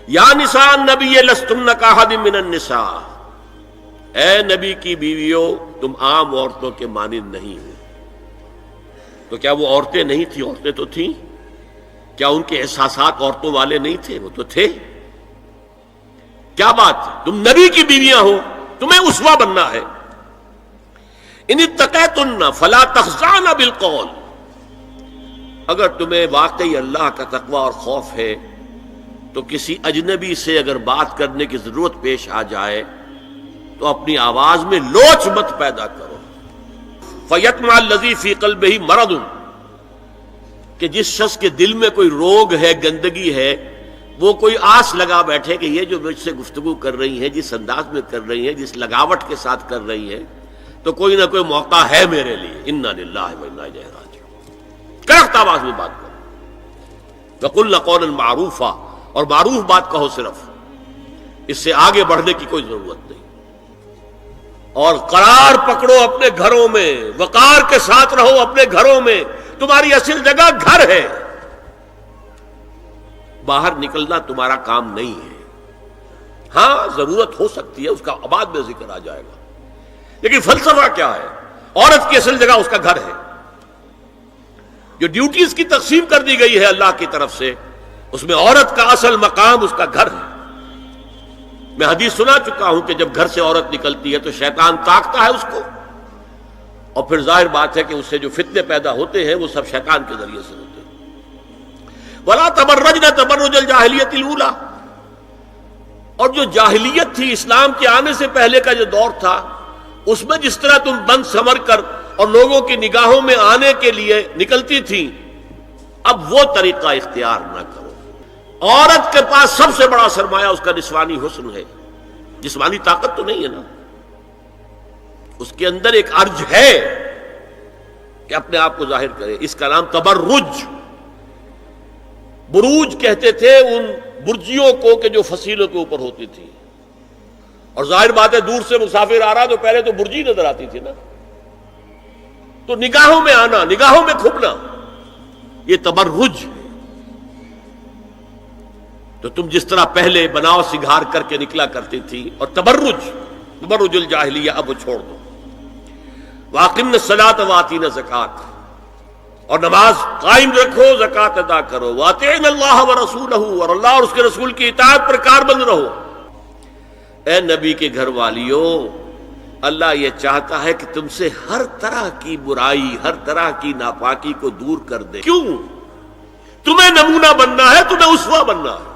یا نساء النبی لستن کاحد من النساء، اے نبی کی بیویوں تم عام عورتوں کے مانند نہیں ہو۔ تو کیا وہ عورتیں نہیں تھیں؟ عورتیں تو تھیں۔ کیا ان کے احساسات عورتوں والے نہیں تھے؟ وہ تو تھے۔ کیا بات ہے، تم نبی کی بیویاں ہو، تمہیں اسوہ بننا ہے۔ ان اتقیتن فلا تخضعن بالقول، اگر تمہیں واقعی اللہ کا تقوی اور خوف ہے تو کسی اجنبی سے اگر بات کرنے کی ضرورت پیش آ جائے تو اپنی آواز میں لوچ مت پیدا کرو۔ فَيَطْمَعَ الَّذِي فِي قَلْبِهِ مَرَضٌ، کہ جس شخص کے دل میں کوئی روگ ہے، گندگی ہے، وہ کوئی آس لگا بیٹھے کہ یہ جو مجھ سے گفتگو کر رہی ہیں، جس انداز میں کر رہی ہیں، جس لگاوٹ کے ساتھ کر رہی ہیں، تو کوئی نہ کوئی موقع ہے میرے لیے۔ اِنَّا لِلَّهِ وَإِنَّا إِلَيْهِ رَاجِعُونَ، کرخت آواز میں بات کرو۔ وَقُلْنَ قَوْلًا مَعْرُوفًا، اور معروف بات کہو صرف، اس سے آگے بڑھنے کی کوئی ضرورت نہیں۔ اور قرار پکڑو اپنے گھروں میں، وقار کے ساتھ رہو اپنے گھروں میں، تمہاری اصل جگہ گھر ہے، باہر نکلنا تمہارا کام نہیں ہے۔ ہاں ضرورت ہو سکتی ہے، اس کا بعد میں ذکر آ جائے گا، لیکن فلسفہ کیا ہے؟ عورت کی اصل جگہ اس کا گھر ہے۔ جو ڈیوٹیز کی تقسیم کر دی گئی ہے اللہ کی طرف سے، اس میں عورت کا اصل مقام اس کا گھر ہے۔ میں حدیث سنا چکا ہوں کہ جب گھر سے عورت نکلتی ہے تو شیطان تاکتا ہے اس کو، اور پھر ظاہر بات ہے کہ اس سے جو فتنے پیدا ہوتے ہیں وہ سب شیطان کے ذریعے سے ہوتے ہیں۔ وَلَا تَبَرَّجْنَ تَبَرُّجَ الْجَاهِلِيَّةِ الْأُولَىٰ، اور جو جاہلیت تھی، اسلام کے آنے سے پہلے کا جو دور تھا، اس میں جس طرح تم بند سمر کر اور لوگوں کی نگاہوں میں آنے کے لیے نکلتی تھی، اب وہ طریقہ اختیار نہ کرو۔ عورت کے پاس سب سے بڑا سرمایہ اس کا نسوانی حسن ہے، جسمانی طاقت تو نہیں ہے نا، اس کے اندر ایک ارج ہے کہ اپنے آپ کو ظاہر کرے۔ اس کا نام تبرج، بروج کہتے تھے ان برجیوں کو کہ جو فصیلوں کے اوپر ہوتی تھی، اور ظاہر بات ہے دور سے مسافر آ رہا تو پہلے تو برجی نظر آتی تھی نا، تو نگاہوں میں آنا، نگاہوں میں کھپنا، یہ تبرج ہے۔ تو تم جس طرح پہلے بناؤ سنگھار کر کے نکلا کرتی تھی، اور تبرج الجاہلیہ اب وہ چھوڑ دو۔ وَأَقِمْنَ الصَّلَاةَ وَآتِينَ الزَّكَاةَ، اور نماز قائم رکھو، زکوٰۃ ادا کرو۔ وَأَطِیعْنَ اللَّهَ وَرَسُولَهُ، اور اللہ اور اس کے رسول کی اطاعت پر کاربند رہو۔ اے نبی کے گھر والیوں، اللہ یہ چاہتا ہے کہ تم سے ہر طرح کی برائی، ہر طرح کی ناپاکی کو دور کر دے۔ کیوں؟ تمہیں نمونہ بننا ہے، تمہیں اسوہ بننا ہے۔